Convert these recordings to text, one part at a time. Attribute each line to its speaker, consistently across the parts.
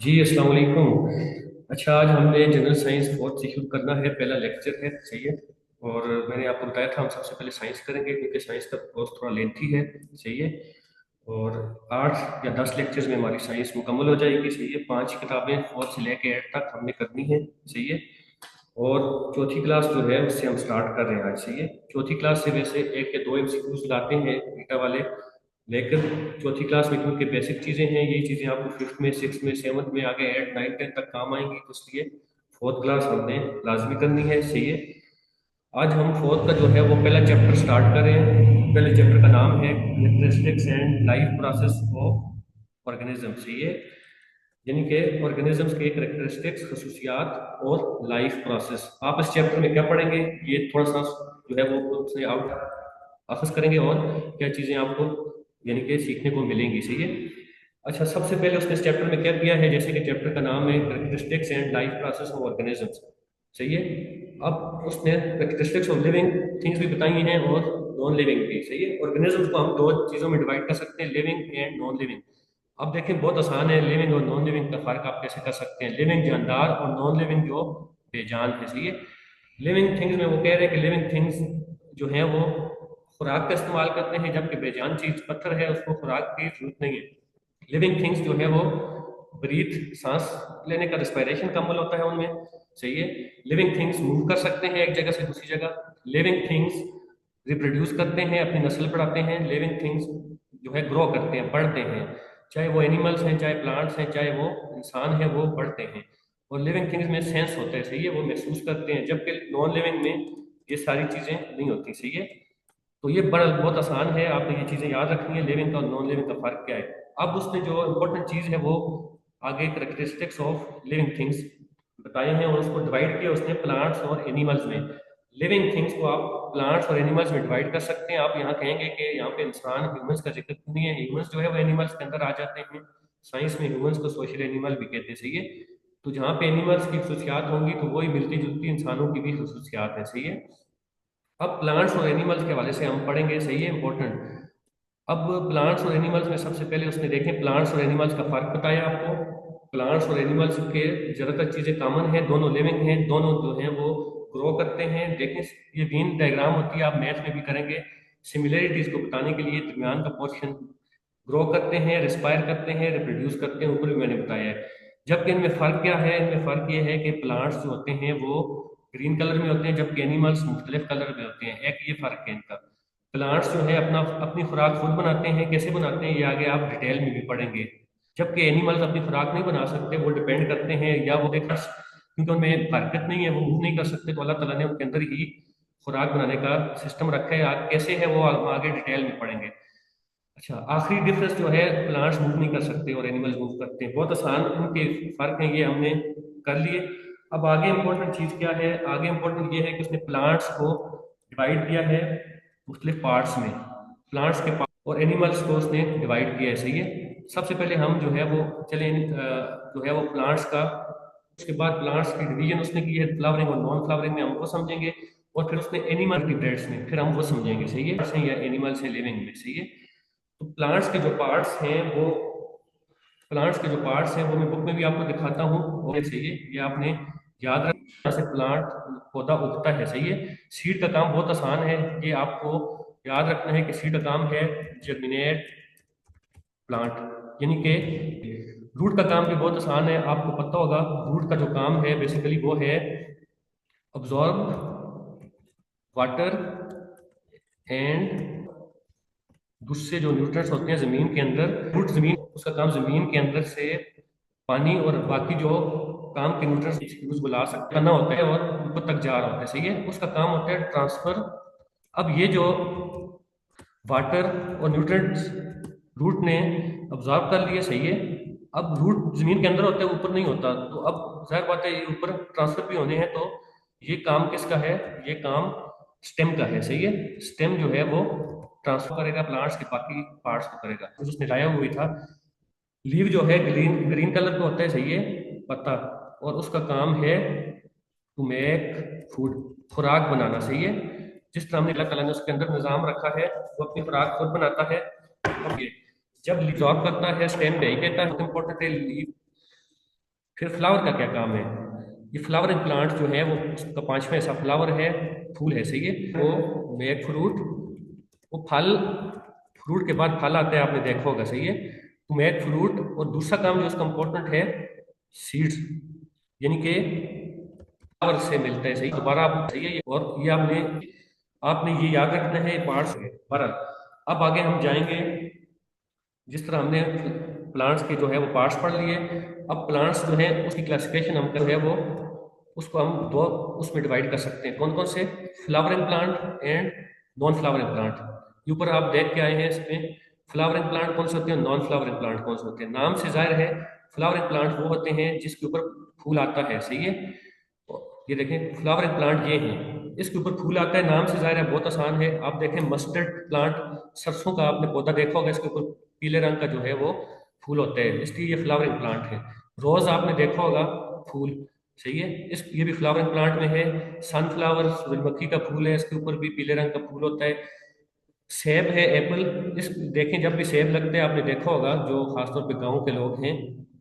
Speaker 1: जी अस्सलाम वालेकुम। अच्छा, आज हमने जनरल साइंस फोर्थ से शुरू करना है। पहला लेक्चर है, सही है। और मैंने आपको बताया था हम सबसे पहले साइंस करेंगे क्योंकि साइंस का कोर्स थोड़ा लेंथी है, सही है। और 8 या 10 लेक्चर्स में हमारी साइंस मुकम्मल हो जाएगी, सही है। 5 किताबें फोर्थ से लेके 8 तक हमने करनी है, सही है। और चौथी क्लास जो है उससे हम स्टार्ट कर रहे हैं आज, सही है। चौथी क्लास से वैसे 1 या 2 MCQs लाते हैं बीटा वाले, लेकिन चौथी क्लास में क्योंकि बेसिक चीज़ें हैं, यही चीज़ें आपको फिफ्थ में, सिक्स में, सेवन्थ में, आगे 8, 9, 10 तक काम आएंगी, तो इसलिए फोर्थ क्लास हमने लाजमी करनी है, सही है। आज हम फोर्थ का जो है वो पहला चैप्टर स्टार्ट कर रहे हैं। पहले चैप्टर का नाम है characteristics and life process of organism, सही है। यानी कि ऑर्गेनिजम्स के करेक्टरिस्टिक्स, खसूसियात और लाइफ प्रोसेस। आप इस चैप्टर में क्या पढ़ेंगे, ये थोड़ा सा जो है वो उससे आउट अखज करेंगे और क्या चीज़ें आपको यानी कि सीखने को मिलेंगी, सही है। अच्छा, सबसे पहले उसने इस चैप्टर में क्या किया है, जैसे कि चैप्टर का नाम है characteristics and life process of organisms, सही है। अब उसने करेक्टरिस्टिक्स ऑफ लिविंग थिंग्स भी बताई हैं और नॉन लिविंग भी, सही है। ऑर्गेनिजम्स को हम दो चीज़ों में डिवाइड कर सकते हैं, लिविंग एंड नॉन लिविंग। अब देखें, बहुत आसान है, लिविंग और नॉन लिविंग का फर्क आप कैसे कर सकते हैं। लिविंग जानदार और नॉन लिविंग जो बेजान है, सही है। लिविंग थिंग्स में वो कह रहे हैं कि लिविंग थिंग्स जो है वो खुराक का इस्तेमाल करते हैं, जबकि बेजान चीज पत्थर है उसको खुराक की जरूरत नहीं है। लिविंग थिंग्स जो है वो ब्रीथ, सांस लेने का रिस्पायरेशन का अमल होता है उनमें, सही है। लिविंग थिंग्स मूव कर सकते हैं एक जगह से दूसरी जगह। लिविंग थिंग्स रिप्रोड्यूस करते हैं, अपनी नस्ल बढ़ाते हैं। लिविंग थिंग्स जो है ग्रो करते हैं, बढ़ते हैं। चाहे वो एनिमल्स हैं, चाहे प्लांट्स हैं, चाहे वो इंसान है, वो बढ़ते हैं। और लिविंग थिंग्स में सेंस होता है, सही है, वो महसूस करते हैं, जबकि नॉन लिविंग में ये सारी चीज़ें नहीं होती, सही है। तो ये बड़ा बहुत आसान है, आपने ये चीज़ें याद रखनी है, लिविंग का और नॉन लिविंग का फर्क क्या है। अब उसने जो इम्पोर्टेंट चीज़ है वो आगे करेक्टरिस्टिक्स ऑफ लिविंग थिंग्स बताए हैं और उसको डिवाइड किया उसने प्लांट्स और एनिमल्स में। लिविंग थिंग्स को आप प्लांट्स और एनिमल्स में डिवाइड कर सकते हैं। आप यहाँ कहेंगे कि यहाँ पे इंसान ह्यूमंस का जिक्र क्यों नहीं है, ह्यूमंस जो है वो एनिमल्स के अंदर आ जाते हैं। साइंस में ह्यूमंस को सोशल एनिमल भी कहते हैं, सही है। तो जहाँ पे एनिमल्स की खसूसियात होंगी तो वही मिलती जुलती इंसानों की भी खसूसियात है, सही है। अब प्लांट्स और एनिमल्स के हवाले से हम पढ़ेंगे, सही है, इंपॉर्टेंट। अब प्लांट्स और एनिमल्स में सबसे पहले उसने देखें प्लांट्स और एनिमल्स का फर्क बताया आपको। प्लांट्स और एनिमल्स के ज़्यादातर चीज़ें कॉमन हैं, दोनों लिविंग हैं, दोनों जो हैं वो ग्रो करते हैं। देखें, ये वेन डायग्राम होती है, आप मैथ में भी करेंगे। सिमिलरिटीज को बताने के लिए दरमियान का पोर्शन ग्रो करते हैं, रिस्पायर करते हैं, रिप्रोड्यूस करते हैं, ऊपर भी मैंने बताया है। जबकि इनमें फ़र्क क्या है, इनमें फ़र्क ये है कि प्लांट्स जो होते हैं वो ग्रीन कलर में होते हैं, जबकि एनिमल्स मुख्तलिफ कलर में होते हैं। एक ये फ़र्क है इनका। प्लांट्स जो है अपनी खुराक खुद बनाते हैं, कैसे बनाते हैं ये आगे आप डिटेल में भी पढ़ेंगे। जबकि एनिमल्स अपनी खुराक नहीं बना सकते, वो डिपेंड करते हैं, या वो एक क्योंकि उनमें हरकत नहीं है, वो मूव नहीं कर सकते, तो अल्लाह ताला ने उनके अंदर ही खुराक बनाने का सिस्टम रखा है। कैसे है वो हम आगे डिटेल में पढ़ेंगे। अच्छा, आखिरी डिफरेंस जो है, प्लांट्स मूव नहीं कर सकते और एनिमल्स मूव करते हैं, बहुत आसान उनके फर्क हैं, ये हमने कर लिए। अब आगे इंपॉर्टेंट चीज़ क्या है, आगे इंपॉर्टेंट ये है कि उसने प्लांट्स को डिवाइड किया है मुख्तलिफ पार्ट्स में। प्लांट्स के पार्ट और एनिमल्स को उसने डिवाइड किया है, सही है। सबसे पहले हम जो है वो चले जो है वो प्लांट्स का, उसके बाद प्लांट्स की डिवीजन उसने की है फ्लावरिंग और नॉन फ्लावरिंग में, हम वो समझेंगे। और फिर उसने एनिमल की ब्रेड्स में फिर हम वो समझेंगे, सही है, या एनिमल्स हैं लिविंग में, सही है। तो प्लांट्स के जो पार्ट्स हैं वो मैं बुक में भी आपको दिखाता हूँ, और सही है, ये आपने याद रखना से प्लांट पौधा उगता है, सही है। सीड का काम बहुत आसान है, ये आपको याद रखना है कि सीड का काम है जर्मिनेट प्लांट, यानी कि रूट का काम भी बहुत आसान है, आपको पता होगा। रूट का जो काम है बेसिकली वो है अब्जॉर्ब वाटर एंड दूसरे जो न्यूट्रिएंट्स होते हैं जमीन के अंदर। रूट जमीन, उसका काम जमीन के अंदर से पानी और बाकी जो काम के न्यूट्रिएंट्स यूज बुला सकते करना होता है और ऊपर तक जा रहा होता है, सही है, उसका काम होता है ट्रांसफर। अब ये जो वाटर और न्यूट्रिएंट्स रूट ने अब्जॉर्ब कर लिए, सही है। अब रूट जमीन के अंदर होता है, ऊपर नहीं होता, तो अब जाहिर बात है ये ऊपर ट्रांसफर भी होने हैं, तो ये काम किसका है, ये काम स्टेम का है, सही है। स्टेम जो है वो ट्रांसफर करेगा, प्लांट्स के बाकी पार्ट्स को करेगा, जो उसने लाया हुआ था। लीव जो है ग्रीन ग्रीन कलर का होता है, सही है, पत्ता, और उसका काम है टू मेक फूड, खुराक बनाना, सही है। जिस तरह हमने अल्लाह ताला ने उसके अंदर निज़ाम रखा है, वो अपनी खुराक खुद बनाता है। अब ये जब लीव जॉब करता है, स्टेम पे ही कहता है, इंपॉर्टेंट है लीव फिर फ्लावर का क्या काम है? ये फ्लावरिंग प्लांट जो है वो उसका पांचवा ऐसा फ्लावर है, फूल है, सही है। वो मेक फ्रूट, वो फल, फ्रूट के बाद फल आता है, आपने देखा होगा, सही है। तो मेक फ्रूट, और दूसरा काम जो उसका इम्पोर्टेंट है, सीड्स, यानी कि फ्लावर से मिलता है, सही। दोबारा आप, सही है ये, और ये आपने आपने ये याद रखना है, पार्ट्स है बहरहाल। अब आगे हम जाएंगे, जिस तरह हमने प्लांट्स के जो है वो पार्ट्स पढ़ लिए। अब प्लांट्स जो है उसकी क्लासिफिकेशन हम कर है वो, उसको हम दो उसमें डिवाइड कर सकते हैं। कौन कौन से? Flowering plant and non flowering plant. ये ऊपर आप देख के आए हैं इसमें। फ्लावरिंग प्लांट कौन से होते हैं, नॉन फ्लावरिंग प्लांट कौन से होते हैं? नाम से जाहिर है फ्लावरिंग प्लांट वो होते हैं जिसके ऊपर फूल आता है, सही है। ये देखें फ्लावरिंग प्लांट ये हैं, इसके ऊपर फूल आता है, नाम से जाहिर है बहुत आसान है। आप देखें मस्टर्ड प्लांट, सरसों का आपने पौधा देखा होगा, इसके ऊपर पीले रंग का जो है वो फूल होता है, इसलिए ये फ्लावरिंग प्लांट है। रोज आपने देखा होगा, फूल, सही है, इस ये भी फ्लावरिंग प्लांट में है। सनफ्लावर, सूरजमुखी का फूल है, इसके ऊपर भी पीले रंग का फूल होता है। सेब है, एप्पल, इस देखें जब भी सेब लगता है, आपने देखा होगा, जो खासतौर पे गांव के लोग हैं,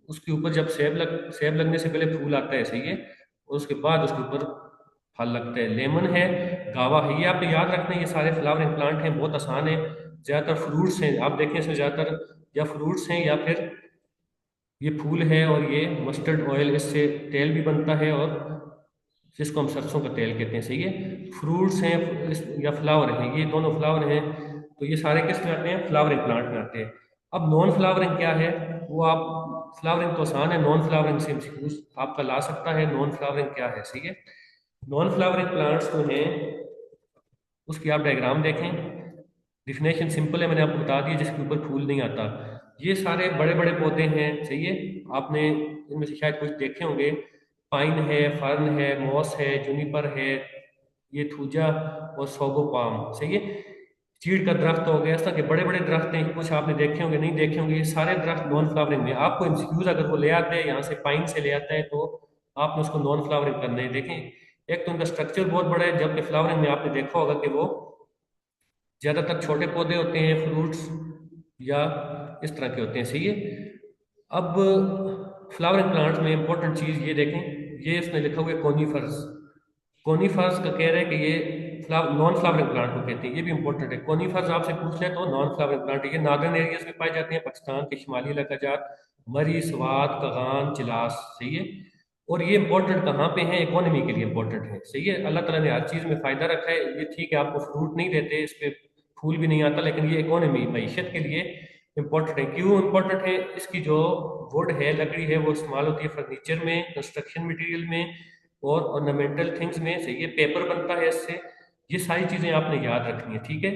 Speaker 1: उसके ऊपर जब सेब लगने से पहले फूल आता है, सही है, और उसके बाद उसके ऊपर फल लगता है। लेमन है, गावा है, ये आपने याद रखना है, ये सारे फ्लावरिंग प्लांट हैं, बहुत आसान है। ज्यादातर फ्रूट्स हैं, आप देखें इसमें ज्यादातर या फ्रूट्स हैं या फिर ये फूल है, और ये मस्टर्ड ऑयल, इससे तेल भी बनता है, और जिसको हम सरसों का तेल कहते हैं, सही है। फ्रूट्स हैं या फ्लावर हैं, ये दोनों फ्लावर हैं, तो ये सारे किस में आते हैं? फ्लावरिंग प्लांट में आते हैं। अब नॉन फ्लावरिंग क्या है? वो आप, फ्लावरिंग तो आसान है, नॉन फ्लावरिंग से MCQ आपका ला सकता है। नॉन फ्लावरिंग क्या है, सही है। नॉन फ्लावरिंग प्लांट्स जो हैं उसकी आप डायग्राम देखें। डिफिनेशन सिंपल है, मैंने आपको बता दिया, जिसके ऊपर फूल नहीं आता। ये सारे बड़े बड़े पौधे हैं, सही है, आपने इनमें से शायद कुछ देखे होंगे। पाइन है, फर्न है, मॉस है, जूनिपर है, ये थूजा और सोगो पाम, सही है। चीड़ का दरख्त हो गया, इस तरह के बड़े बड़े दरख्त हैं, कुछ आपने देखे होंगे, नहीं देखे होंगे, ये सारे दरख्त नॉन फ्लावरिंग में। आपको एमसीक्यूज अगर वो ले आते हैं यहाँ से, पाइन से ले आता है, तो आपने उसको नॉन फ्लावरिंग करना है। देखें, एक तो उनका स्ट्रक्चर बहुत बड़ा है, जबकि फ्लावरिंग में आपने देखा होगा कि वो ज्यादातर छोटे पौधे होते हैं, फ्रूट्स या इस तरह के होते हैं, सही है। अब फ्लावरिंग प्लांट्स में इंपॉर्टेंट चीज ये देखें, ये इसमें लिखा हुआ है कोनीफर्स। कोनीफर्स का कह रहे हैं कि ये नॉन फ्लावरिंग प्लांट को कहते हैं, ये भी इंपॉर्टेंट है। कोनीफर्स आपसे पूछ ले तो नॉन फ्लावरिंग प्लांट है, ये नॉर्दर्न एरियाज में पाए जाते हैं, पाकिस्तान के शुमाली इलाका जात, मरी, स्वात, कगान, चिलास, सही है। और ये इंपॉर्टेंट कहाँ पे है? इकोनॉमी के लिए इंपॉर्टेंट है, सही है। अल्लाह ताला ने हर चीज में फायदा रखा है, ये ठीक है, आपको फ्रूट नहीं देते, इस पे फूल भी नहीं आता, लेकिन ये इकोनॉमी, मईशत के लिए इंपॉर्टेंट है। क्यों इंपॉर्टेंट है? इसकी जो वुड है, लकड़ी है, वो इस्तेमाल होती है फर्नीचर में, कंस्ट्रक्शन मटेरियल में, और ऑर्नामेंटल थिंग्स में, सही है, पेपर बनता है इससे। ये सारी चीजें आपने याद रखनी है, ठीक है।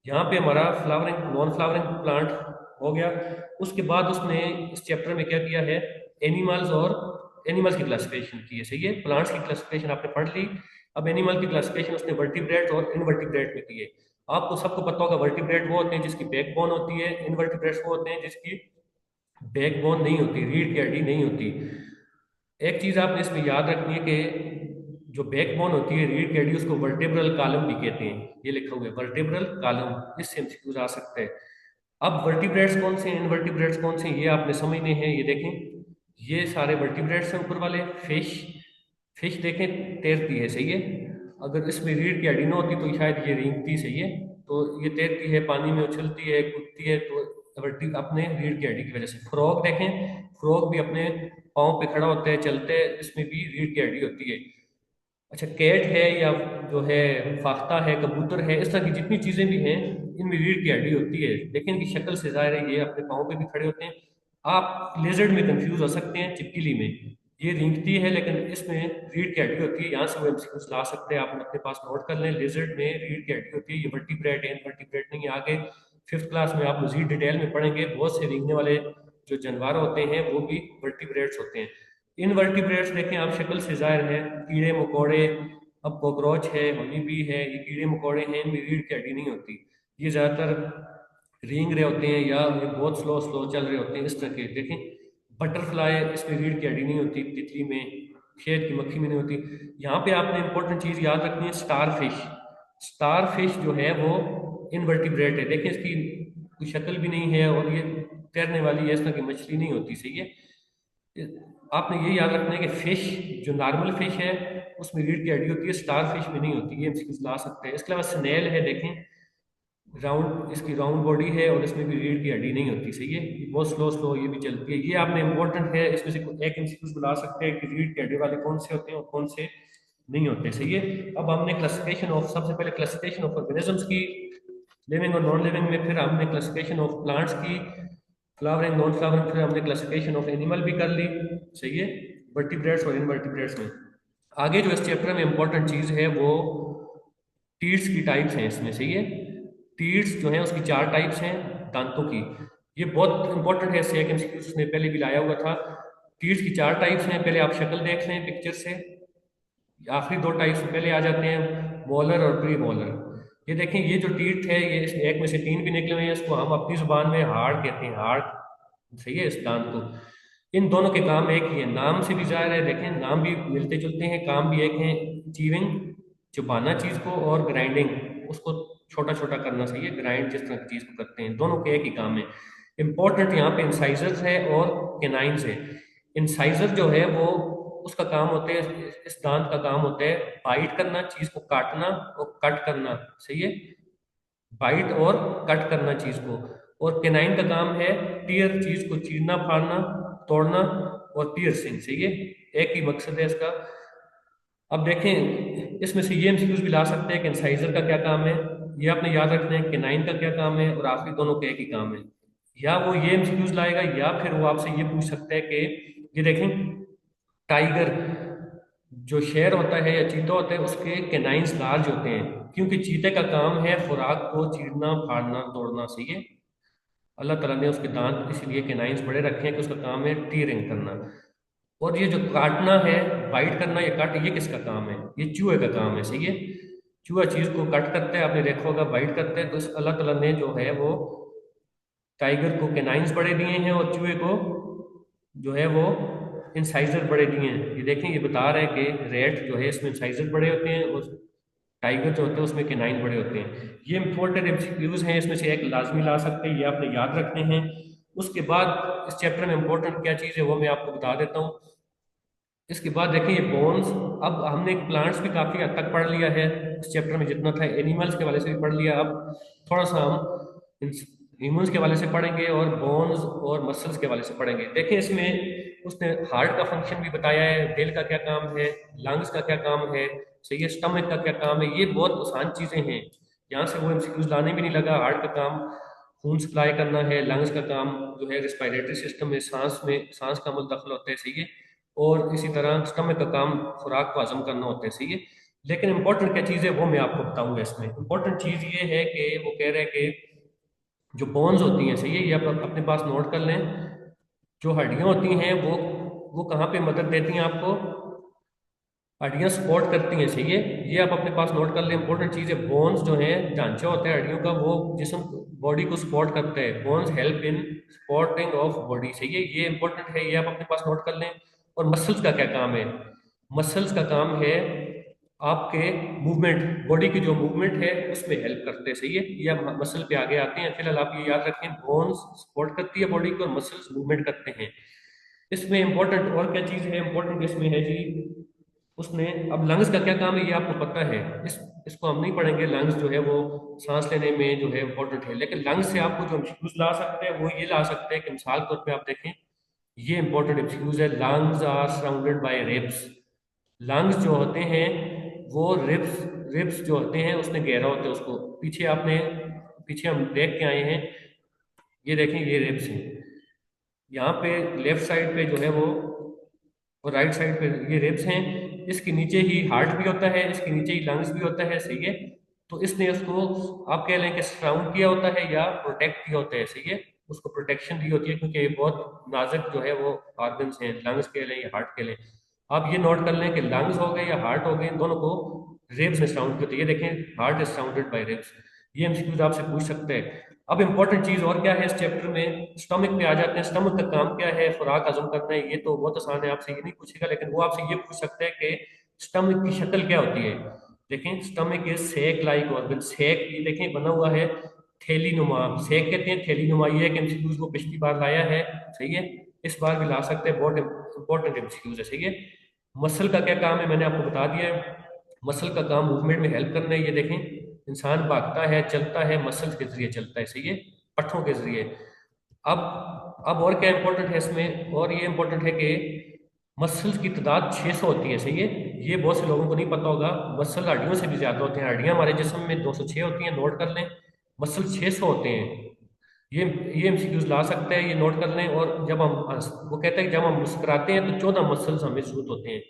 Speaker 1: यहाँ पे हमारा फ्लावरिंग, नॉन फ्लावरिंग प्लांट हो गया। उसके बाद उसने इस चैप्टर में क्या किया है? एनिमल्स, और एनिमल्स की क्लासिफिकेशन की है, सही है। प्लांट्स की क्लासिफिकेशन आपने पढ़ ली। अब एनिमल की क्लासिफिकेशन उसने वर्टिब्रेट और इनवर्टिब्रेट में की है। आपको सबको पता होगा, वर्टिब्रेट वो होते हैं जिसकी बैकबोन होती है, इनवर्टिब्रेट्स वो होते हैं जिसकी बैकबोन नहीं होती, रीढ़ की हड्डी नहीं होती। एक चीज आपने इसमें याद रखनी है कि जो बैकबोन होती है, रीढ़ की हड्डी, उसको वर्टेब्रल कॉलम भी कहते हैं। ये लिखा हुआ है वर्टेब्रल कॉलम, इससे MCQ आ सकता है। अब वर्टिब्रेट्स कौन से हैं, इनवर्टिब्रेट्स कौन से हैं, ये आपने समझने हैं। ये देखें, ये सारे वर्टिब्रेट्स हैं ऊपर वाले। फिश, फिश देखें तैरती है, सही है। अगर इसमें रीढ़ की हड्डी ना होती तो शायद ये रेंगती, सही है। तो ये तैरती है, पानी में उछलती है, कूदती है, तो वर्टी अपने रीढ़ की हड्डी की वजह से। फ्रॉग देखें, फ्रॉग भी अपने पाँव पे खड़ा होता है, चलते हैं, इसमें भी रीढ़ की हड्डी होती है। अच्छा, कैट है, या जो है फाख्ता है, कबूतर है, इस तरह की जितनी चीजें भी हैं, इनमें रीढ़ की हड्डी होती है, लेकिन इनकी शक्ल से जाहिर है ये अपने पाँव पे भी खड़े होते हैं। आप लेजर्ड में कंफ्यूज हो सकते हैं, चिपकली में ये रेंगती है, लेकिन इसमें रीढ़ की हड्डी होती है। यहाँ से वो MCQ ला सकते हैं, आप अपने पास नोट कर लें। लेजर्ड में रीढ़ की हड्डी होती है, ये वर्टिब्रेट है, इनवर्टिब्रेट नहीं है। आगे फिफ्थ क्लास में आप मजीद डिटेल में पढ़ेंगे, बहुत से रेंगने वाले जो जानवर होते हैं वो भी वर्टिब्रेट्स होते हैं। इनवर्टिब्रेट्स देखें आप, शक्ल से जाहिर है कीड़े मकोड़े। अब कॉकरोच है, हनी बी है, ये कीड़े मकोड़े हैं, इनमें रीढ़ की हड्डी नहीं होती। ये ज्यादातर रेंग रहे होते हैं, या ये बहुत स्लो स्लो चल रहे होते हैं, इस तरह के। देखें बटरफ्लाई, इसमें रीढ़ की हड्डी नहीं होती, तितली में, शहद की मक्खी में नहीं होती। यहाँ पे आपने इंपॉर्टेंट चीज याद रखनी है, स्टार फिश। स्टार फिश जो है वो इनवर्टिब्रेट है, देखें इसकी कोई शक्ल भी नहीं है, और ये तैरने वाली है, इस तरह की मछली नहीं होती, सही है। आपने ये याद रखना है कि फिश, जो नॉर्मल फिश है उसमें रीढ़ की हड्डी होती है, स्टार फिश में नहीं होती। ये एमसीक्यूज ला सकते हैं। इसके अलावा स्नेल है, देखें राउंड, इसकी राउंड बॉडी है और इसमें भी रीढ़ की हड्डी नहीं होती। सही है, ये बहुत स्लो स्लो ये भी चलती है। ये आपने इंपॉर्टेंट है, इसमें से एक एमसीक्यूज बुला सकते हैं कि रीढ़ की हड्डी वाले कौन से होते हैं और कौन से नहीं होते। सही है। अब हमने क्लासिफिकेशन ऑफ, सबसे पहले क्लासिफिकेशन ऑफ ऑर्गेनिजम्स की, लिविंग और नॉन लिविंग में, फिर हमने क्लासिफिकेशन ऑफ प्लांट्स की, फ्लावरिंग नॉन फ्लावरिंग, फिर हमने क्लासिफिकेशन ऑफ एनिमल भी कर ली। सही है, वर्टिब्रेट्स और इनवर्टिब्रेट्स में। आगे जो इस चैप्टर में इंपॉर्टेंट चीज है वो टीट्स की टाइप्स हैं इसमें। सही है, टीट्स जो है उसकी 4 टाइप्स हैं दांतों की। ये बहुत इंपॉर्टेंट है, सेक एमसीक्यूज ने पहले भी लाया हुआ था। टीट्स की 4 टाइप्स हैं, पहले आप शक्ल देख लें पिक्चर से। आखिरी 2 टाइप्स पहले आ जाते हैं, मोलर और प्री मोलर। ये देखें, ये जो टीथ है ये इस एक में से 3 भी निकले हुए हैं, इसको हम अपनी जुबान में हार्ड कहते हैं, हार्ड। सही है, इस दांत को। इन दोनों के काम एक ही है, नाम से भी जाहिर है, देखें नाम भी मिलते जुलते हैं, काम भी एक है। चीविंग, चुबाना चीज को, और ग्राइंडिंग, उसको छोटा छोटा करना। सही है, ग्राइंड जिस तरह की चीज को करते हैं, दोनों के एक ही काम है। इंपॉर्टेंट यहाँ पे इंसाइजर्स है और केनाइंस है। इंसाइजर जो है वो, उसका काम होता है, इस दांत का काम होता है बाइट करना, चीज को काटना और कट करना। सही है, बाइट और कट करना चीज को। और केनाइन का काम है टीयर, चीज को चीरना, फाड़ना, तोड़ना और पियर्सिंग। सही है, एक ही मकसद है इसका। अब देखें, इसमें से ये एमसीक्यूज भी ला सकते हैं कि इंसाइजर का क्या काम है, ये आपने याद रखना है कि नाइन का क्या काम है, और आखिरी दोनों का एक ही काम है। या वो ये एमसीक्यूज लाएगा, या फिर वो आपसे ये पूछ सकता है कि ये देखें, टाइगर जो शेर होता है या चीता होता है उसके कैनाइंस लार्ज होते हैं, क्योंकि चीते का काम है खुराक को चीरना, फाड़ना, तोड़ना। सही है, अल्लाह ताला ने उसके दांत इसलिए कैनाइंस बड़े रखे हैं कि उसका काम है टीयरिंग करना। और ये जो काटना है, बाइट करना, ये कट, ये किसका काम है? ये चूहे का काम है। सही है, चूहा चीज को कट करता है, आपने देखा होगा, बाइट करता है। तो इस अल्लाह ताला ने जो है वो टाइगर को कैनाइंस बड़े दिए हैं और चूहे को जो है वो इंसाइजर बड़े दिए हैं। ये देखें, ये बता रहे हैं कि रेट जो है इसमें इंसाइजर बड़े होते हैं और टाइगर जो होते हैं उसमें कैनाइन बड़े होते हैं। ये इंपॉर्टेंट एमसीक्यूज हैं, इसमें से एक लाजमी ला सकते हैं, ये आपने याद रखने हैं। उसके बाद इस चैप्टर में इंपॉर्टेंट क्या चीज़ है वो मैं आपको बता देता हूँ। इसके बाद देखें ये बोन्स। अब हमने प्लांट्स भी काफी हद तक पढ़ लिया है इस चैप्टर में, जितना था एनिमल्स के वाले से भी पढ़ लिया। अब थोड़ा सा हम ह्यूमंस के वाले से पढ़ेंगे और बोन्स और मसल्स के वाले से पढ़ेंगे। देखें, इसमें उसने हार्ट का फंक्शन भी बताया है, दिल का क्या काम है, लंग्स का क्या काम है, सही है, स्टमक का क्या काम है। ये बहुत आसान चीजें हैं, यहाँ से वो एमसीक्यूज लाने भी नहीं लगा। हार्ट का काम खून सप्लाई करना है, लंग्स का काम जो है रिस्पायरेटरी सिस्टम में सांस का अमल दखल होता है। सही है, और इसी तरह स्टमक का काम खुराक को हजम करना होता है। सही है, लेकिन इंपॉर्टेंट क्या चीज़ है वो मैं आपको बताऊंगा। इसमें इंपॉर्टेंट चीज़ ये है कि वो कह रहे हैं कि जो बोन्स होती हैं, सही है, ये आप अपने पास नोट कर लें। जो हड्डियां होती हैं वो कहाँ पे मदद देती हैं आपको? हड्डियां सपोर्ट करती हैं। सही है, ये आप अपने पास नोट कर लें, इंपॉर्टेंट चीज़ है। बोन्स जो है, ढांचा होता है हड्डियों का, वो जिसम बॉडी को सपोर्ट करता है। Bones help in supporting of body. सही है, ये इंपॉर्टेंट है, ये आप अपने पास नोट कर लें। और मसल्स का क्या काम है? मसल्स का काम है आपके मूवमेंट, बॉडी की जो मूवमेंट है उसमें हेल्प करते हैं। सही है, ये आप मसल पे आगे आते हैं। फिलहाल आप ये याद रखें, बोन्स सपोर्ट करती है बॉडी को और मसल्स मूवमेंट करते हैं। इसमें इंपॉर्टेंट और क्या चीज़ है इंपॉर्टेंट इसमें है जी, उसने, अब लंग्स का क्या काम है ये आपको पता है, इसको हम नहीं पढ़ेंगे। लंग्स जो है वो सांस लेने में जो है इंपॉर्टेंट है, लेकिन लंग्स से आपको जो एमसीक्यूज ला सकते हैं वो ये ला सकते हैं कि मिसाल तौर पे आप देखें, ये इंपॉर्टेंट एमसीक्यूज है, lungs are surrounded by ribs. Lungs जो होते हैं वो रिब्स, रिब्स जो होते हैं उसमें घेरा होता है उसको। पीछे आपने, पीछे हम देख के आए हैं, ये देखें, ये रिब्स हैं। यहाँ पे लेफ्ट साइड पे जो है वो, और राइट साइड पे ये रिब्स हैं। इसके नीचे ही हार्ट भी होता है, इसके नीचे ही लंग्स भी होता है। सही है, तो इसने उसको, आप कह लें कि सराउंड किया होता है या प्रोटेक्ट किया होता है। सही है, उसको प्रोटेक्शन दी होती है, क्योंकि ये बहुत नाजुक जो है वो ऑर्गन्स हैं, लंग्स के लें या हार्ट के लें। आप ये नोट कर लें कि लंग्स हो गए या हार्ट हो गए, इन दोनों को रिब्स ने सराउंड किया होता है। ये देखें, heart is surrounded by ribs. ये एमसीक्यूज आपसे पूछ सकते हैं। अब इंपॉर्टेंट चीज और क्या है इस चैप्टर में, स्टमक पे आ जाते हैं। स्टमक का काम क्या है? खुराक हजम करना है। ये तो बहुत आसान है, आपसे ये नहीं पूछेगा, लेकिन वो आपसे ये पूछ सकते हैं कि स्टमक की शक्ल क्या होती है। देखें, stomach is sac like organ. Sac, ये देखें बना हुआ है थैली नुमा, सेक कहते हैं थैली नुमा। ये एक एमसीक्यूज को पिछली बार लाया है। सही है, इस बार भी ला सकते हैं, बहुत इंपॉर्टेंट एमसीक्यूज है, सही है। मसल का क्या काम है मैंने आपको बता दिया है। मसल का काम मूवमेंट में हेल्प करना है, ये देखें, इंसान भागता है चलता है मसल्स के जरिए चलता है, सही है, पट्ठों के जरिए। अब और क्या इंपॉर्टेंट है इसमें, और ये इंपॉर्टेंट है कि मसल्स की तादाद 600 होती है, सही है। ये बहुत से लोगों को नहीं पता होगा, मसल हड्डियों से भी ज्यादा होते हैं, हड्डियां हमारे जिस्म में 206 होती हैं, नोट कर लें। मसल 600 होते हैं। ये ये एमसीक्यूज ला सकते हैं, ये नोट कर लें। और जब हम वो कहते हैं कि जब हम मुस्कुराते हैं तो 14 मसल्स हमें जरूरत होते हैं।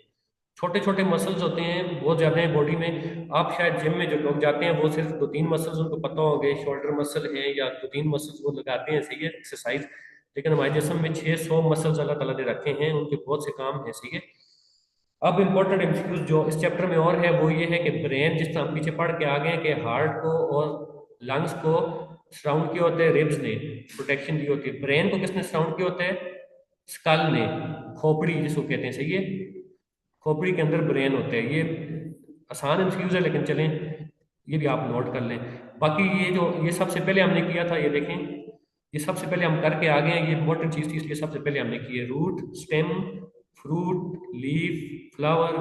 Speaker 1: छोटे छोटे मसल्स होते हैं, बहुत ज्यादा है बॉडी में। आप शायद जिम में जो लोग जाते हैं वो सिर्फ दो तीन मसल्स उनको पता होंगे, शोल्डर मसल है या दो तीन मसल्स वो लगाते हैं, सही है, एक्सरसाइज। लेकिन हमारे जिस्म में 600 मसल्स अल्लाह ताला ने रखे हैं, उनके बहुत से काम हैं, सही है। अब इंपॉर्टेंट एमसीक्यूज जो इस चैप्टर में और है वो ये है कि ब्रेन, जिस तरह हम पीछे पढ़ के आ गए हैं कि हार्ट को और लंग्स को सराउंड किया होता है रिब्स ने, प्रोटेक्शन दी होती है। ब्रेन को किसने सराउंड किया होता है? स्कल ने, खोपड़ी जिसको कहते हैं, सही है। खोपड़ी के अंदर ब्रेन होता है। ये आसान एमसीक्यूज है लेकिन चलें, ये भी आप नोट कर लें। बाकी ये जो ये सबसे पहले हमने किया था, ये देखें, ये सबसे पहले हम करके आ गए हैं, ये इंपॉर्टेंट चीज थी इसलिए सबसे पहले हमने की है। Root, stem, fruit, leaf, flower,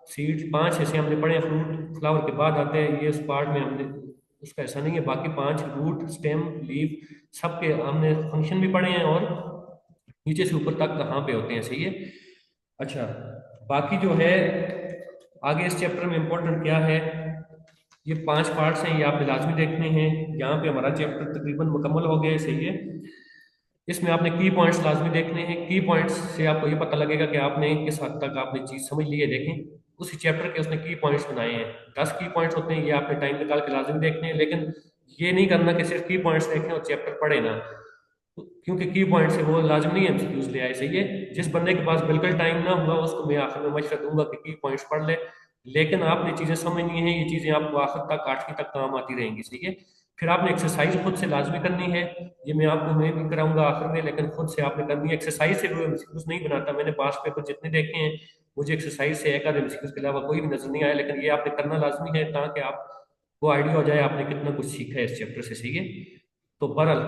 Speaker 1: seeds, पांच ऐसे हमने पढ़े हैं। फ्रूट फ्लावर के बाद आते हैं, ये उस पार्ट में हमने उसका ऐसा नहीं है। बाकी पांच, रूट, स्टेम, लीफ, सबके हमने फंक्शन भी पढ़े हैं और नीचे से ऊपर तक कहाँ पे होते हैं, सही है। अच्छा, बाकी जो है आगे इस चैप्टर में इंपॉर्टेंट क्या है, ये पांच पार्ट्स हैं, ये आपने लाजमी देखने हैं। यहाँ पे हमारा चैप्टर तकरीबन मुकम्मल हो गया है, सही है। इसमें आपने की पॉइंट्स लाजमी देखने हैं। की पॉइंट्स से आपको ये पता लगेगा कि आपने किस हद तक आपने चीज समझ ली है। देखें, उसी चैप्टर के उसने की पॉइंट्स बनाए हैं, 10 की पॉइंट्स होते हैं, ये आपने टाइम निकाल के लाजमी देखने हैं। लेकिन ये नहीं करना कि सिर्फ की पॉइंट्स देखें और चैप्टर पढ़े ना, क्योंकि की पॉइंट से वो लाजम नहीं एमसीक्यूज ले आए, सही है। जिस बंदे के पास बिल्कुल टाइम ना हुआ उसको मैं आखिर में मशवरा दूंगा कि की पॉइंट्स पढ़ ले। लेकिन आपने चीजें समझनी है, ये चीजें आपको आखिर तक 8वीं तक काम आती रहेंगी, सही है। फिर आपने एक्सरसाइज खुद से लाजमी करनी है, ये मैं भी कराऊंगा आखिर में, लेकिन खुद से आपने करनी है। एक्सरसाइज से वो एमसीक्यूज नहीं बनाता, मैंने पास पेपर जितने देखे हैं मुझे एक्सरसाइज से एक आध एमसीक्यूज के अलावा कोई भी नजर नहीं आया। लेकिन ये आपने करना लाजमी है ताकि आप को आइडिया हो जाए आपने कितना कुछ सीखा है इस चैप्टर से, सही है। तो बहरहाल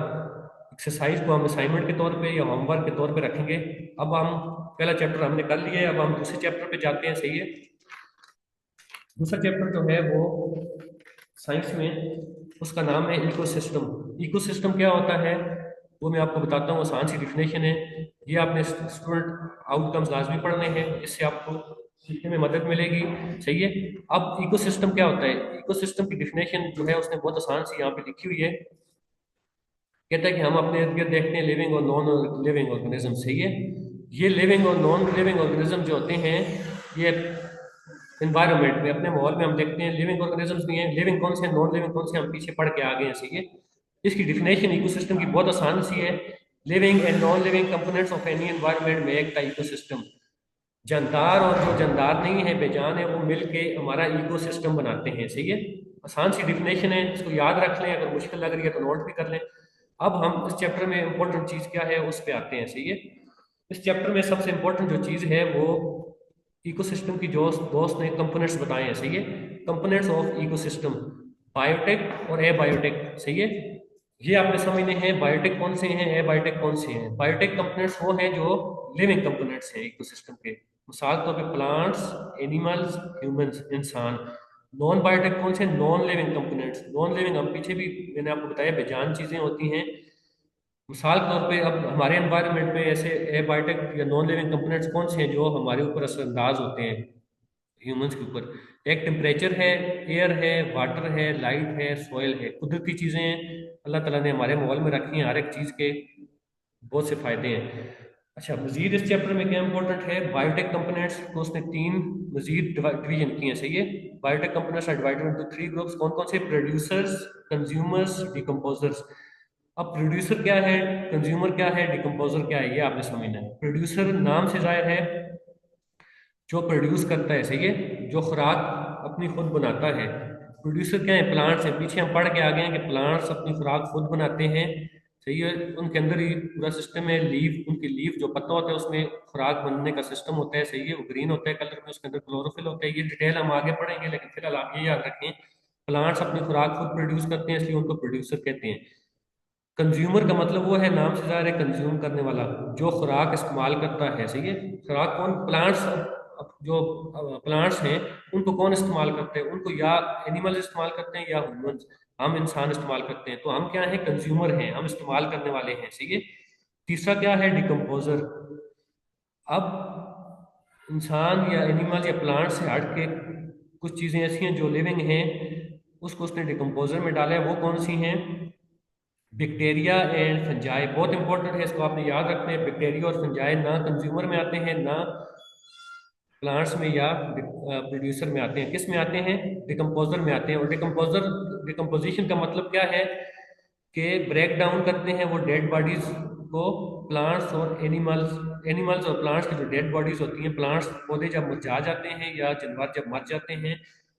Speaker 1: एक्सरसाइज को हम असाइनमेंट के तौर पे या होमवर्क के तौर पे रखेंगे। अब हम पहला चैप्टर हमने कर लिया है, अब हम दूसरे चैप्टर पे जाते हैं, सही है। दूसरा चैप्टर जो है वो साइंस में, उसका नाम है इकोसिस्टम। इकोसिस्टम क्या होता है वो मैं आपको बताता हूँ, आसान सी डिफिनेशन है। ये आपने स्टूडेंट आउटकम्स लाजमी पढ़ने हैं, इससे आपको सीखने में मदद मिलेगी, सही है। अब इकोसिस्टम क्या होता है, इकोसिस्टम की डिफिनेशन जो है उसने बहुत आसान सी यहाँ पे लिखी हुई है। कहता है कि हम अपने इर्द गिर्द देखते हैं लिविंग और नॉन लिविंग ऑर्गेनिज्म, सही है। ये लिविंग और नॉन लिविंग ऑर्गेनिज्म जो होते हैं, ये इन्वायरमेंट में, अपने माहौल में हम देखते हैं लिविंग ऑर्गेनिजम्स भी हैं। लिविंग कौन से हैं, नॉन लिविंग कौन से, हम पीछे पढ़ के आ गए हैं, सही है। इसकी डिफिनेशन इकोसिस्टम की बहुत आसान सी है। Living and non living components of any environment make the ecosystem. जानदार और जो जानदार नहीं है, बेजान है, वो मिलके हमारा इकोसिस्टम बनाते हैं, सही है। आसान सी डिफिनेशन है, इसको याद रख लें, अगर मुश्किल लग रही है तो नोट भी कर लें। अब हम इस चैप्टर में इंपॉर्टेंट चीज क्या है उस पे आते हैं, सही है। इस चैप्टर में सबसे इंपॉर्टेंट जो चीज है वो इकोसिस्टम की जो दोस्त ने कंपोनेंट्स बताए हैं, सही है। कंपोनेंट्स ऑफ इकोसिस्टम, बायोटेक और एबायोटेक, सही है। ये आपने समझने हैं, बायोटेक कौन से हैं, एबायोटेक कौन से हैं। बायोटेक कंपोनेंट्स वो हैं जो लिविंग कंपोनेंट्स हैं इकोसिस्टम के, मिसाल तौर पे प्लांट्स, एनिमल्स, ह्यूमंस, इंसान। नॉन बायोटेक कौन से, non living components. Non living हम पीछे भी मैंने आपको बताया बेजान चीजें होती हैं। मिसाल के तौर पे अब हमारे एनवायरनमेंट में ऐसे एबायोटिक या नॉन लिविंग कंपोनेंट्स कौन से हैं जो हमारे ऊपर असरअंदाज होते हैं, ह्यूमंस के ऊपर। एक टेम्परेचर है, एयर है, वाटर है, लाइट है, सॉइल है, कुदरती चीजें हैं, अल्लाह ताला ने हमारे माहौल में रखी हैं। हर एक चीज के बहुत से फायदे हैं। अच्छा, मजीद इस चैप्टर में क्या इंपॉर्टेंट है, बायोटेक कंपोनेंट्स को उसने तीन मजीद डिवीजन किए हैं, सही है। Biotic components are divided into three groups. कौन कौन से, प्रोड्यूसर्स, कंज्यूमर्स, डिकम्पोजर्स। अब प्रोड्यूसर क्या है, कंज्यूमर क्या है, डिकम्पोजर क्या है, ये आपने समझना है। प्रोड्यूसर नाम से जाहिर है, जो प्रोड्यूस करता है, सही है, जो खुराक अपनी खुद बनाता है। प्रोड्यूसर क्या है, प्लांट्स है। पीछे हम पढ़ के आ गए हैं कि प्लांट्स अपनी खुराक खुद बनाते हैं, सही है। उनके अंदर ही पूरा सिस्टम है। लीफ, उनकी लीफ जो पत्ता होता है उसमें खुराक बनने का सिस्टम होता है, सही है। वो ग्रीन होता है कलर में, उसके अंदर क्लोरोफिल होता है। ये डिटेल हम आगे पढ़ेंगे, लेकिन फिलहाल आप ये याद रखें, प्लांट्स अपनी खुराक खुद प्रोड्यूस करते हैं, इसलिए उनको प्रोड्यूसर कहते हैं। कंज्यूमर का मतलब वो है, नाम से ज़ाहिर है, कंज्यूम करने वाला, जो खुराक इस्तेमाल करता है। सही है। खुराक कौन? प्लांट्स। जो प्लांट्स हैं उनको कौन इस्तेमाल करते हैं? उनको या एनिमल्स इस्तेमाल करते हैं या ह्यूमंस, हम इंसान इस्तेमाल करते हैं। तो हम क्या हैं? कंज्यूमर हैं, हम इस्तेमाल करने वाले हैं। सही है। तीसरा क्या है? डिकम्पोजर। अब इंसान या एनिमल या प्लांट से हट के कुछ चीज़ें ऐसी हैं जो लिविंग हैं, उसको उसने डिकम्पोजर में डाला है। वो कौन सी हैं? Bacteria and fungi. बहुत इंपॉर्टेंट है, इसको आपने याद रखना है। बैक्टीरिया और फंजाई ना कंज्यूमर में आते हैं, ना प्लांट्स में या प्रोड्यूसर में आते हैं। किस में आते हैं? डिकम्पोजर में आते हैं। और डिकम्पोजिशन का मतलब क्या है? कि ब्रेक डाउन करते हैं वो डेड बॉडीज को। प्लांट्स और एनिमल्स और प्लांट्स की जो डेड बॉडीज होती हैं, प्लांट्स पौधे जब मुरझा जाते हैं या जानवर जब मर जाते हैं,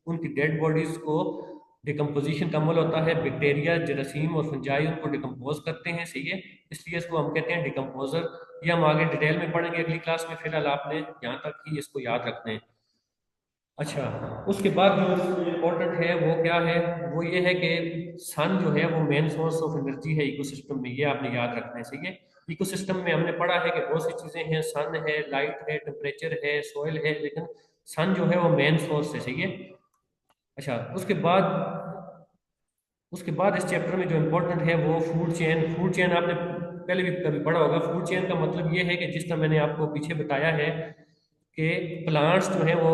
Speaker 1: उनकी डेड बॉडीज को डिकम्पोजिशन का अमल होता है। बैक्टीरिया, जरासीम और फंजाई उनको डिकम्पोज करते हैं। सही है। इसलिए इसको हम कहते हैं डिकम्पोजर। ये हम आगे डिटेल में पढ़ेंगे अगली क्लास में, फिलहाल आपने यहाँ तक ही इसको याद रखना है। अच्छा, उसके बाद जो इम्पोर्टेंट है वो क्या है? वो ये है कि सन जो है वो मेन सोर्स ऑफ एनर्जी है इकोसिस्टम में। ये आपने याद रखना है। सही है। इकोसिस्टम में हमने पढ़ा है कि बहुत सी चीजें हैं, सन है, लाइट है, टेम्परेचर है, सॉइल है, लेकिन सन जो है वो मेन सोर्स है। सही है। अच्छा, उसके बाद इस चैप्टर में जो इम्पोर्टेंट है वो फूड चेन। फूड चेन आपने पहले भी कभी पढ़ा होगा। फूड चेन का मतलब ये है कि जिस तरह मैंने आपको पीछे बताया है कि प्लांट्स जो है वो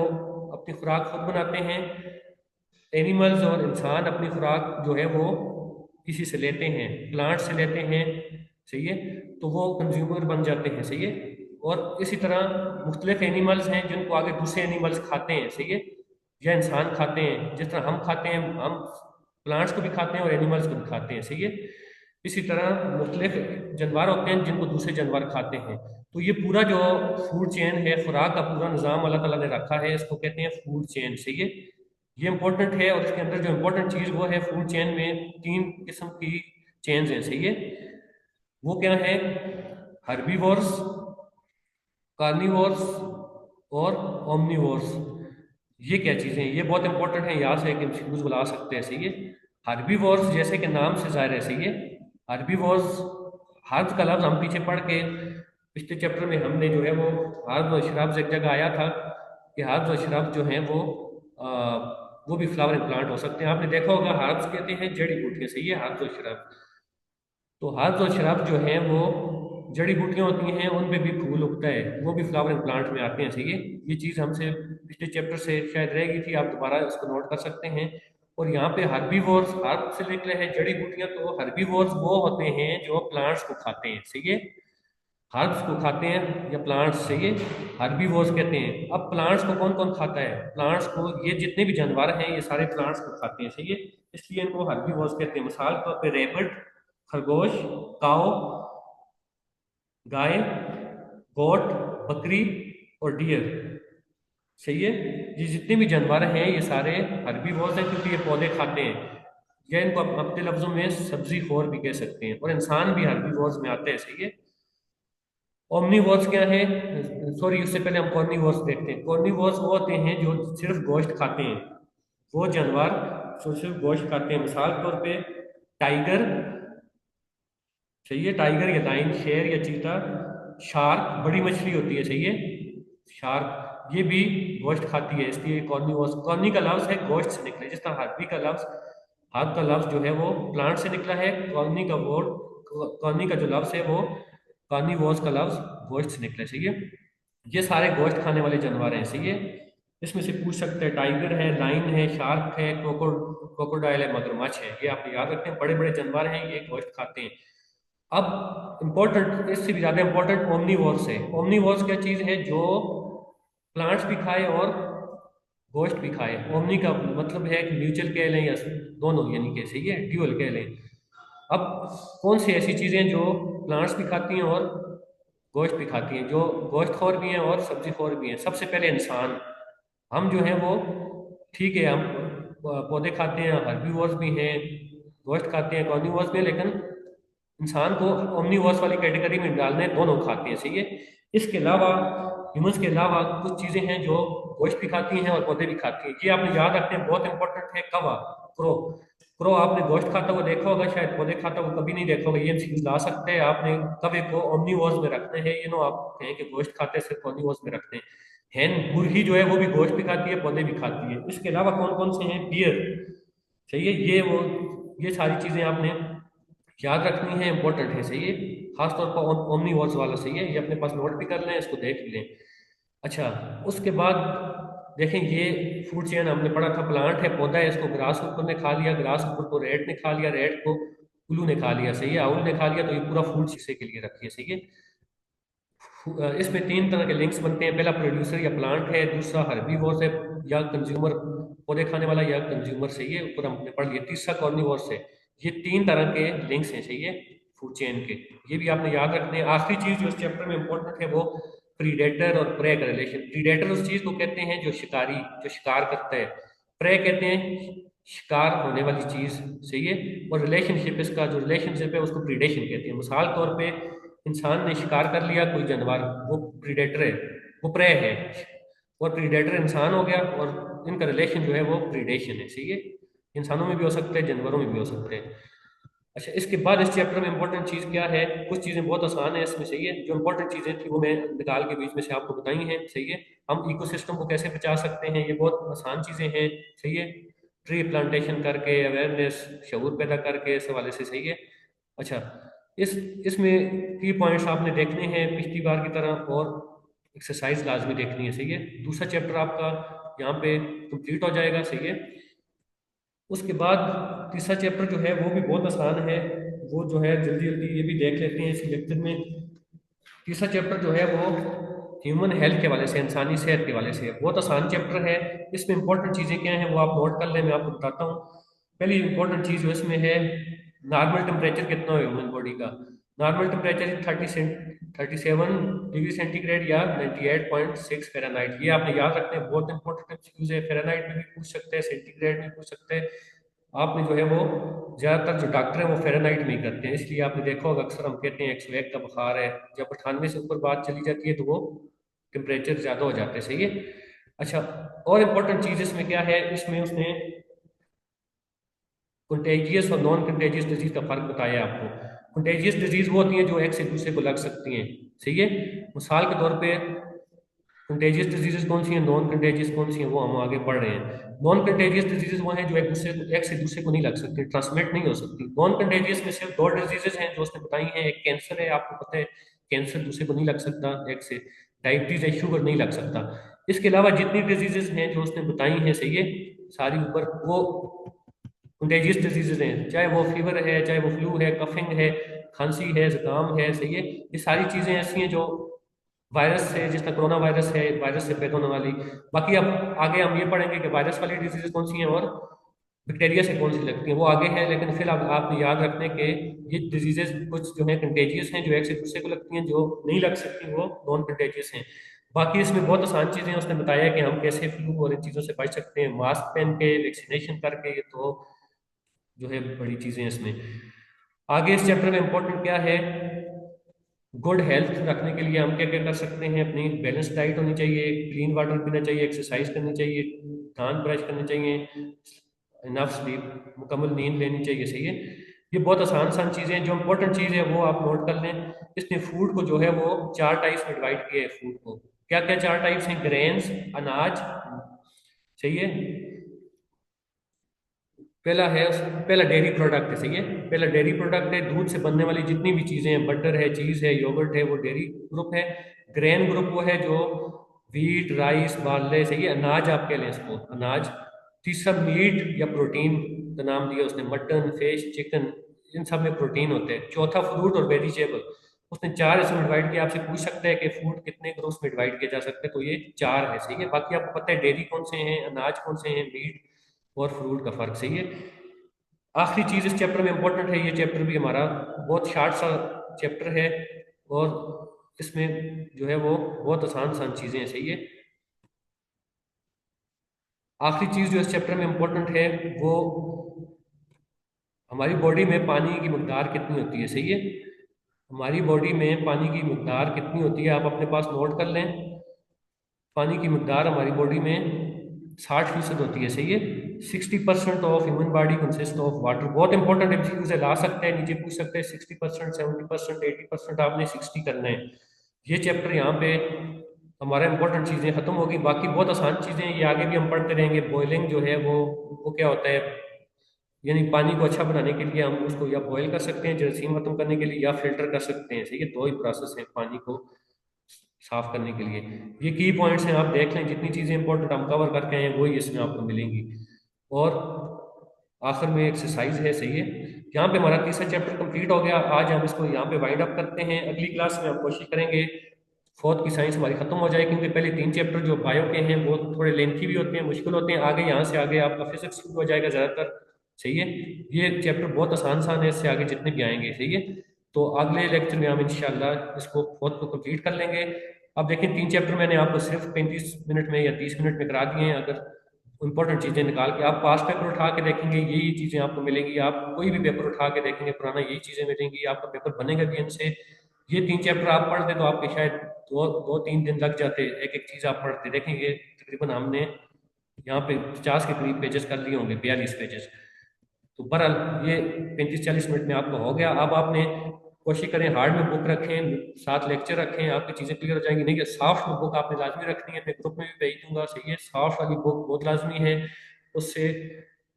Speaker 1: अपनी खुराक खुद बनाते हैं, एनिमल्स और इंसान अपनी खुराक जो है वो किसी से लेते हैं, प्लांट से लेते हैं। सही है। तो वो कंज्यूमर बन जाते हैं। सही है। और इसी तरह मुख्तलिफ एनिमल्स हैं जिनको आगे दूसरे एनिमल्स खाते हैं। सही है। या इंसान खाते हैं, जिस तरह हम खाते हैं, हम प्लांट्स को भी खाते हैं और एनिमल्स को भी खाते हैं। सही है। इसी तरह मुख्तलिफ जानवर होते हैं जिनको दूसरे जानवर खाते हैं। तो ये पूरा जो फूड चेन है, खुराक का पूरा निज़ाम अल्लाह ताला ने रखा है, इसको कहते हैं फूड चेन। सही है। ये इंपॉर्टेंट है। और इसके अंदर जो इंपॉर्टेंट चीज़ वो है, फूड चेन में तीन किस्म की चेन्स हैं। सही है। वो क्या है? हर्बीवोर्स, कार्निवोर्स और ओमनीवोर्स। ये क्या चीज़ें हैं? ये बहुत इंपॉर्टेंट है, यहाँ से कंफ्यूज बुला सकते हैं। सही है। हर्बीवोर्स जैसे कि नाम से जाहिर है। सही है। हर्बीवोर्स, हर्ब का लफ्ज हम पीछे पढ़ के पिछले चैप्टर में हमने जो है वो हर्ब और श्रब्स एक जगह आया था कि हर्ब्स और श्रब्स जो हैं वो भी फ्लावरिंग प्लांट हो सकते हैं। आपने देखा होगा हर्ब्स कहते हैं जड़ी बूटियां। सही है। हर्ब्स और श्रब्स, तो हर्ब्स और श्रब्स जो हैं वो जड़ी बूटियां होती हैं, उन पे भी फूल उगता है, वो भी फ्लावरिंग प्लांट में आते हैं। सही है। ये चीज़ हमसे पिछले चैप्टर से शायद रह गई थी, आप दोबारा इसको नोट कर सकते हैं। और यहाँ पे हर्बीवोर्स, हर्ब से निकले हैं जड़ी बूटियां, तो हर्बीवोर्स वो होते हैं जो प्लांट्स को खाते हैं। सही है। हर्ब्स को खाते हैं या प्लांट्स से, ये हर्बीवोर्स कहते हैं। अब प्लांट्स को कौन कौन खाता है? प्लांट्स को ये जितने भी जानवर हैं ये सारे प्लांट्स को खाते हैं। सही है। इसलिए इनको हर्बीवोर्स कहते हैं। मिसाल के तौर पे रैबिट, खरगोश, काऊ, गाय, गोट, बकरी और डियर। सही है। ये जितने भी जानवर हैं ये सारे हर्बीवोर्स हैं, क्योंकि ये पौधे खाते हैं, या इनको अपने लफ्जों में सब्जी खोर भी कह सकते हैं। और इंसान भी हर्बीवोर्स में आते हैं। सही है। ओमनीवोर्स क्या है? सॉरी, उससे पहले हम कॉर्निवोर्स देखते हैं। कॉर्निवोर्स वो होते हैं जो सिर्फ गोश्त खाते हैं। वो जानवर जो सिर्फ गोश्त खाते हैं। मिसाल के तौर पे टाइगर। सही है। टाइगर या लाइन, शेर या चीता, शार्क, बड़ी मछली होती है। सही है। शार्क ये भी गोश्त खाती है, इसलिए कॉर्निवोर्स। कॉर्नी का लफ्ज है गोश्त से निकले, जिस तरह हाथी का लफ्ज, हाथ का लफ्ज जो है वो प्लांट से निकला है। कॉर्नी का जो लफ्ज है वो कॉर्निवोर्स का लफ्ज गोश्त से निकला है। सही है। ये सारे गोश्त खाने वाले जानवर हैं। सही है। इसमें से पूछ सकते हैं, टाइगर है, लाइन है, शार्क है, क्रोकोडाइल है, मगरमच्छ है। ये आप याद रखते हैं, बड़े बड़े जानवर हैं, ये गोश्त खाते हैं। अब इंपॉर्टेंट, इससे भी ज्यादा इंपॉर्टेंट ओमनीवोर्स है। ओमनीवोर्स क्या चीज है? जो प्लांट्स भी खाए और गोश्त भी खाए। ओमनी का मतलब है कि म्यूचुअल कह लें या दोनों, यानी कि सही है, ड्यूअल कह लें। अब कौन सी ऐसी चीजें जो प्लांट्स भी खाती हैं और गोश्त भी खाती हैं, जो गोश्त खोर भी हैं और सब्जी खोर भी हैं? सबसे पहले इंसान। हम जो है वो, ठीक है, हम पौधे खाते हैं, हर्बीवोर्स भी हैं, गोश्त खाते हैं, कार्निवोर्स भी हैं, लेकिन इंसान को ओमनीवोर्स वाली कैटेगरी में डालना है, दोनों खाते हैं। सही है। इसके अलावा ह्यूमंस के अलावा कुछ चीजें हैं जो गोश्त भी खाती हैं और पौधे भी खाती हैं। ये आपने याद रखते हैं, बहुत इंपॉर्टेंट है। कवा, क्रो, क्रो आपने गोश्त खाता हुआ देखा होगा, शायद पौधे खाता हुआ कभी नहीं देखा होगा। ये चीज ला सकते हैं आपने। कभी को ओमनीवोर्स में रखते हैं, ये नो आप कहें कि गोश्त खाते हैं सिर्फ ओमनीवोर्स में रखते हैं। हैन मुर्गी जो है वो भी गोश्त भी खाती है, पौधे भी खाती है। इसके अलावा कौन कौन से हैं? बियर, सही है। ये सारी चीजें आपने याद रखनी है, इंपॉर्टेंट है, सही है। खासतौर पर ओमनीवोर्स वाला, सही है। ये अपने पास नोट भी कर लें, इसको देख भी लें। अच्छा, उसके बाद देखें, ये फूड चेन हमने पढ़ा था, प्लांट है, पौधा है, इसको ग्रास ऊपर ने खा लिया, ग्रास ऊपर को रेट ने खा लिया, रेट को उल्लू ने खा लिया, सही है। आउल ने खा लिया, तो ये पूरा फूड शीशे के लिए रखिए, सही है। इसमें तीन तरह के लिंक्स बनते हैं। पहला प्रोड्यूसर या प्लांट है, दूसरा हर्बीवोर्स है या कंज्यूमर, पौधे खाने वाला, या कंज्यूमर, सही है, ऊपर हमने पढ़ लिया। तीसरा कार्निवोर्स है। ये तीन तरह के लिंक्स हैं, सही है, फूड चेन के। ये भी आपने याद रखने हैं। आखिरी चीज जो इस चैप्टर में इंपॉर्टेंट है वो प्रीडेटर और प्रे का रिलेशन। प्रीडेटर उस चीज को कहते हैं जो शिकारी, जो शिकार करता है। प्रे कहते हैं शिकार होने वाली चीज, सही है। और रिलेशनशिप, इसका जो रिलेशनशिप है उसको प्रीडेशन कहते हैं। मिसाल तौर पे इंसान ने शिकार कर लिया कोई जानवर, वो प्रीडेटर है, वो प्रे है। और प्रीडेटर इंसान हो गया, और इनका रिलेशन जो है वो प्रीडेशन है, सही है। इंसानों में भी हो सकते हैं, जानवरों में भी हो सकते हैं। अच्छा, इसके बाद इस चैप्टर में इंपॉर्टेंट चीज क्या है? कुछ चीजें बहुत आसान है इसमें, सही है। जो इंपॉर्टेंट चीजें थी वो मैं निकाल के बीच में से आपको बताई हैं, सही है। हम इकोसिस्टम को कैसे बचा सकते हैं, ये बहुत आसान चीजें हैं, सही है। ट्री प्लांटेशन करके, अवेयरनेस, शऊर पैदा करके, इस हवाले से, सही है। अच्छा, इस इसमें की पॉइंट्स आपने देखने हैं पिछली बार की तरह, और एक्सरसाइज लाजमी देखनी है, सही है। दूसरा चैप्टर आपका यहाँ पे कंप्लीट हो जाएगा, सही है। उसके बाद तीसरा चैप्टर जो है वो भी बहुत आसान है। वो जो है जल्दी जल्दी ये भी देख लेते हैं इस लेक्चर में। तीसरा चैप्टर जो है वो ह्यूमन हेल्थ के वाले से, इंसानी सेहत के वाले से है। बहुत आसान चैप्टर है। इसमें इंपॉर्टेंट चीज़ें क्या हैं वो आप नोट कर लें, मैं आपको बताता हूँ। पहली इंपॉर्टेंट चीज़ जो इसमें है, नॉर्मल टेम्परेचर कितना है ह्यूमन बॉडी का। नॉर्मल टेम्परेचर 37 डिग्री सेंटीग्रेड या 98.6 फ़ारेनहाइट। ये आपने याद रखना है, बहुत इंपॉर्टेंट चीज़ है। फ़ारेनहाइट में भी पूछ सकते हैं, सेंटीग्रेड में पूछ सकते हैं। आपने जो है वो ज़्यादातर जो डॉक्टर हैं वो फ़ारेनहाइट में ही करते हैं, इसलिए आपने देखा होगा अक्सर हम कहते हैं 101 का बुखार है। जब 98 से ऊपर बात चली जाती है तो वो टेम्परेचर ज़्यादा हो जाते हैं, सही है। अच्छा, और इम्पोर्टेंट चीज़ इसमें क्या है, इसमें उसने कंटेजियस और नॉन कंटेजियस डिजीज का फर्क बताया आपको। कंटेजियस डिजीज वो होती हैं जो एक से दूसरे को लग सकती हैं, सही है। मिसाल के तौर पे कंटेजियस डिजीजेस कौन सी हैं, नॉन कंटेजियस कौन सी हैं, वो हम आगे पढ़ रहे हैं। नॉन कंटेजियस डिजीजेस वो हैं जो एक से दूसरे को नहीं लग सकती, ट्रांसमिट नहीं हो सकती। नॉन कंटेजियस में सिर्फ दो डिजीजेस हैं जो उसने बताई हैं। एक कैंसर है, आपको पता है कैंसर दूसरे को नहीं लग सकता एक से। डायबिटीज है, शुगर नहीं लग सकता। इसके अलावा जितनी डिजीजेस हैं जो उसने बताई हैं, सही है, सारी ऊपर वो कंटेजियस डिजीजेज हैं। चाहे वो फीवर है, चाहे वो फ्लू है, कफिंग है, खांसी है, जुकाम है, सही है। ये सारी चीजें ऐसी हैं जो वायरस से, जिस तरह कोरोना वायरस है, वायरस से पैदा होने वाली। बाकी अब आगे हम ये पढ़ेंगे कि वायरस वाली डिजीजेज कौन सी हैं और बैक्टीरिया से कौन सी लगती हैं, वो आगे है। लेकिन फिर अब आपने याद रखने के ये डिजीजेज कुछ जो है कंटेजियस हैं, जो एक से दूसरे को लगती हैं, जो नहीं लग सकती वो नॉन कंटेजियस हैं। बाकी इसमें बहुत आसान चीजें उसने बताया कि हम कैसे फ्लू और इन चीजों से बच सकते हैं, मास्क पहन के, वैक्सीनेशन करके। ये तो जो है बड़ी चीजें हैं इसमें। आगे इस चैप्टर में इंपॉर्टेंट क्या है, गुड हेल्थ रखने के लिए हम क्या क्या कर सकते हैं। अपनी बैलेंस डाइट होनी चाहिए, क्लीन वाटर पीना चाहिए, एक्सरसाइज करनी चाहिए, दांत ब्रश करने चाहिए, इनफ स्लीप, मुकम्मल नींद लेनी चाहिए, सही है। ये बहुत आसान आसान चीज़ें हैं। जो इंपॉर्टेंट चीज़ है वो आप नोट कर लें। इसने फूड को जो है वो चार टाइप्स में डिवाइड किया है। फूड को क्या क्या चार टाइप्स हैं? ग्रेन्स, अनाज, सही है। पहला है, पहला डेयरी प्रोडक्ट है, सही है। पहला डेयरी प्रोडक्ट है, दूध से बनने वाली जितनी भी चीजें हैं, बटर है, चीज है, योगर्ट है, वो डेयरी ग्रुप है। ग्रेन ग्रुप वो है जो व्हीट, राइस, बार्ले, सही है। अनाज आप कह लें इसको, अनाज। तीसरा मीट या प्रोटीन का नाम दिया उसने, मटन, फिश, चिकन, इन सब में प्रोटीन होते हैं। चौथा फ्रूट और वेजिटेबल। उसने चार इसमें डिवाइड किया। आपसे पूछ सकता है कि फूड कितने ग्रुप्स में डिवाइड किया जा सकता है, तो ये चार है, सही है। बाकी आपको पता है डेयरी कौन से हैं, अनाज कौन से हैं, मीट और फ्रूट का फर्क, सही है। आखिरी चीज इस चैप्टर में इंपॉर्टेंट है, ये चैप्टर भी हमारा बहुत शार्ट सा चैप्टर है, और इसमें जो है वो बहुत आसान आसान चीजें हैं, सही है। आखिरी चीज जो इस चैप्टर में इंपॉर्टेंट है वो हमारी बॉडी में पानी की मकदार कितनी होती है, सही है। हमारी बॉडी में पानी की मकदार कितनी होती है, आप अपने पास नोट कर लें। पानी की मकदार हमारी बॉडी में 60% होती है, सही है। 60% of human body consist of water. बहुत इंपॉर्टेंट एमसीक्यू से ला सकते हैं, नीचे पूछ सकते हैं 60%, 70%, 80%, आपने 60 करना है। ये चैप्टर यहाँ पे हमारा इंपॉर्टेंट चीज़ें खत्म होगी। बाकी बहुत आसान चीज़ें ये आगे भी हम पढ़ते रहेंगे। बॉइलिंग जो है वो क्या होता है, यानी पानी को अच्छा बनाने के लिए हम उसको या बॉयल कर सकते हैं जरासीम खत्म करने के लिए, या फिल्टर कर सकते हैं। सही है, दो ही प्रोसेस है पानी को साफ करने के लिए। ये की पॉइंट्स हैं, आप देख लें, जितनी चीज़ें इंपॉर्टेंट हम कवर करके आए हैं वही इसमें आपको मिलेंगी। और आखिर में एक्सरसाइज है। सही है, यहाँ पे हमारा तीसरा चैप्टर कंप्लीट हो गया। आज हम इसको यहाँ पे वाइंड अप करते हैं। अगली क्लास में हम कोशिश करेंगे फोर्थ की साइंस हमारी खत्म हो जाए, क्योंकि पहले तीन चैप्टर जो बायो के हैं वो थोड़े लेंथी भी होते हैं, मुश्किल होते हैं। आगे यहाँ से आगे आपका फिजिक्स शुरू हो जाएगा ज़्यादातर। सही है, ये चैप्टर बहुत आसान आसान है, इससे आगे जितने भी आएंगे। सही है, तो अगले लेक्चर में हम इंशाल्लाह इसको फोर्थ को कंप्लीट कर लेंगे। अब देखें, तीन चैप्टर मैंने आपको सिर्फ 35 मिनट में या 30 मिनट में करा दिए हैं। अगर इंपॉर्टेंट चीज़ें निकाल के आप पास पेपर उठा के देखेंगे, यही चीज़ें आपको मिलेंगी। आप कोई भी पेपर उठा के देखेंगे पुराना, यही चीज़ें मिलेंगी। आपका पेपर बनेगा भी इनसे। ये तीन चैप्टर आप पढ़ते तो आपके शायद दो दो तीन दिन लग जाते एक एक चीज़ आप पढ़ते। देखेंगे तकरीबन हमने यहाँ पे 50 के करीब पेजेस कर लिए होंगे, 42 पेजेस। तो बहरहाल ये 35-40 मिनट में आपका हो गया। अब आपने कोशिश करें हार्ड में बुक रखें, साथ लेक्चर रखें, आपकी चीज़ें क्लियर हो जाएंगी। नहीं कि सॉफ्ट में बुक आपने लाजमी रखनी है, मैं ग्रुप में भी भेज दूंगा। सही है, सॉफ्ट वाली बुक बहुत लाजमी है। उससे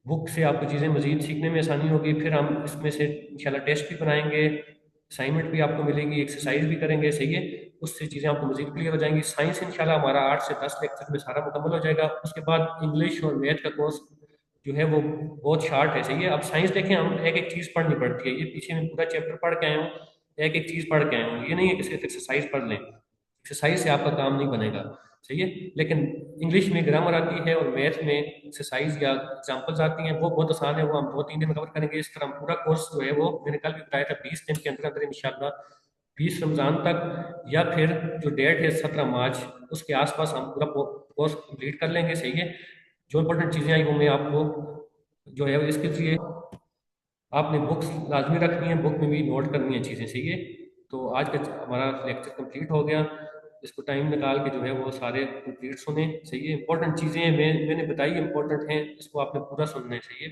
Speaker 1: बुक से आपको चीज़ें मजीद सीखने में आसानी होगी। फिर हम इसमें से इंशाल्लाह टेस्ट भी बनाएंगे, असाइनमेंट भी आपको मिलेगी, एक्सरसाइज भी करेंगे। सही है, उससे चीज़ें आपको मजीद क्लियर हो जाएंगी। साइंस इंशाल्लाह हमारा 8 से 10 लेक्चर में सारा मुकम्मल हो जाएगा। उसके बाद इंग्लिश और मैथ का कोर्स जो है वो बहुत शार्ट है। सही है, अब साइंस देखें, हम एक एक चीज़ पढ़नी पड़ती है। ये पीछे मैं पूरा चैप्टर पढ़ के आया हूँ, एक एक चीज़ पढ़ के आया हूँ। ये नहीं है कि सिर्फ एक्सरसाइज पढ़ लें, एक्सरसाइज से आपका काम नहीं बनेगा। सही है, लेकिन इंग्लिश में ग्रामर आती है और मैथ में एक्सरसाइज या एग्जांपल्स आती हैं, वो बहुत आसान है, वो हम 2-3 दिन में कवर करेंगे। इस तरह हम पूरा कोर्स जो है वो मैंने कल भी बताया था 20 दिन के अंदर अंदर इंशाल्लाह 20 रमज़ान तक, या फिर जो डेट है 17 मार्च, उसके आसपास हम पूरा कोर्स कंप्लीट कर लेंगे। सही है, जो इंपॉर्टेंट चीज़ें आई वो मैं आपको जो है इसके लिए आपने बुक्स लाजमी रखनी है, बुक में भी नोट करनी है चीज़ें। सही है, तो आज का हमारा लेक्चर कंप्लीट हो गया। इसको टाइम निकाल के जो है वो सारे कंप्लीट सुने। सही है, इंपॉर्टेंट चीज़ें मैंने बताई इंपॉर्टेंट हैं, इसको आपने पूरा सुनना है। सही है।